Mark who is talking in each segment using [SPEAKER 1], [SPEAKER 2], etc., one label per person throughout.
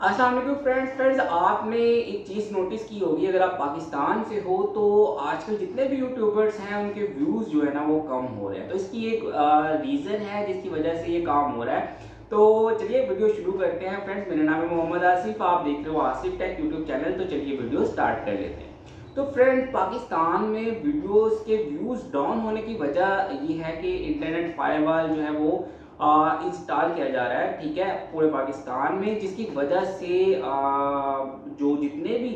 [SPEAKER 1] अस्सलाम वालेकुम फ्रेंड्स, आपने एक चीज़ नोटिस की होगी। अगर आप पाकिस्तान से हो तो आजकल जितने भी यूट्यूबर्स हैं उनके व्यूज़ जो है ना वो कम हो रहे हैं। तो इसकी एक रीज़न है जिसकी वजह से ये काम हो रहा है। तो चलिए वीडियो शुरू करते हैं फ्रेंड्स। मेरा नाम है मोहम्मद आसिफ, आप देख रहे हो आसिफ टेक यूट्यूब चैनल। तो चलिए वीडियो स्टार्ट कर लेते हैं। तो फ्रेंड्स, पाकिस्तान में वीडियोस के व्यूज़ डाउन होने की वजह ये है कि इंटरनेट फायरवॉल जो है वो इंस्टॉल किया जा रहा है, ठीक है, पूरे पाकिस्तान में, जिसकी वजह से जो जितने भी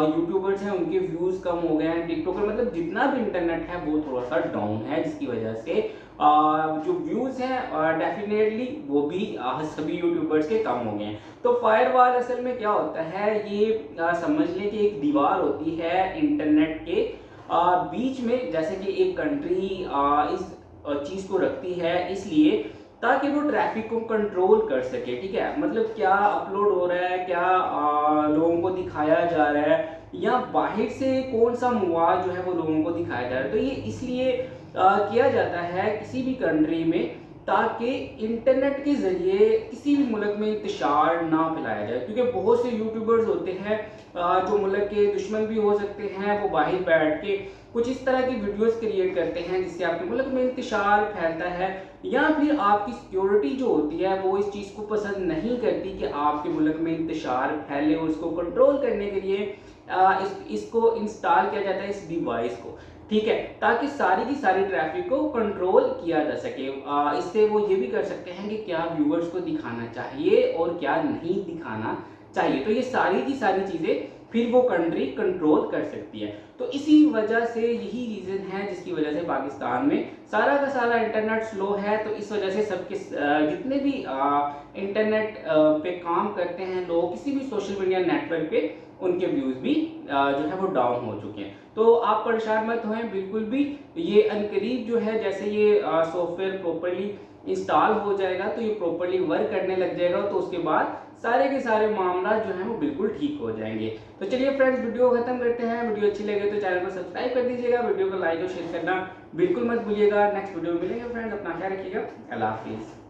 [SPEAKER 1] यूट्यूबर्स हैं उनके व्यूज़ कम हो गए हैं। टिकटॉकर मतलब जितना भी इंटरनेट है वो थोड़ा सा डाउन है, जिसकी वजह से जो व्यूज़ हैं डेफिनेटली वो भी सभी यूट्यूबर्स के कम हो गए हैं। तो फायरवॉल असल में क्या होता है, ये समझ लें कि एक दीवार होती है इंटरनेट के बीच में, जैसे कि एक कंट्री इस चीज़ को रखती है इसलिए ताकि वो ट्रैफिक को कंट्रोल कर सके, ठीक है। मतलब क्या अपलोड हो रहा है, क्या लोगों को दिखाया जा रहा है, या बाहर से कौन सा मवाद जो है वो लोगों को दिखाया जा रहा है। तो ये इसलिए किया जाता है किसी भी कंट्री में, ताकि इंटरनेट के ज़रिए किसी भी मुल्क में इंतशार ना फैलाया जाए। क्योंकि बहुत से यूट्यूबर्स होते हैं जो मुल्क के दुश्मन भी हो सकते हैं, वो बाहर बैठ के कुछ इस तरह की वीडियोस क्रिएट करते हैं जिससे आपके मुल्क में इंतशार फैलता है, या फिर आपकी सिक्योरिटी जो होती है वो इस चीज़ को पसंद नहीं करती कि आपके मुल्क में इंतशार फैले, और इसको कंट्रोल करने के लिए इसको इंस्टॉल किया जाता है, इस डिवाइस को, ठीक है, ताकि सारी की सारी ट्रैफिक को कंट्रोल किया जा सके। इससे वो ये भी कर सकते हैं कि क्या व्यूअर्स को दिखाना चाहिए और क्या नहीं दिखाना चाहिए। तो ये सारी की सारी चीज़ें फिर वो कंट्री कंट्रोल कर सकती है। तो इसी वजह से यही रीज़न है जिसकी वजह से पाकिस्तान में सारा का सारा इंटरनेट स्लो है। तो इस वजह से सबके जितने भी इंटरनेट पे काम करते हैं लोग, किसी भी सोशल मीडिया नेटवर्क पे, उनके व्यूज़ भी जो है वो डाउन हो चुके हैं। तो आप परेशान मत होएं बिल्कुल भी। ये अनकरीब जो है, जैसे ये सॉफ्टवेयर प्रॉपरली इंस्टॉल हो जाएगा तो ये प्रॉपरली वर्क करने लग जाएगा, तो उसके बाद सारे के सारे मामला जो है वो बिल्कुल ठीक हो जाएंगे। तो चलिए फ्रेंड्स, वीडियो खत्म करते हैं। वीडियो अच्छी लगे तो चैनल को सब्सक्राइब कर दीजिएगा, वीडियो को लाइक और शेयर करना बिल्कुल मत भूलिएगा। नेक्स्ट वीडियो में मिलेंगे फ्रेंड्स, अपना ख्याल रखिएगा। अल्लाह हाफिज़।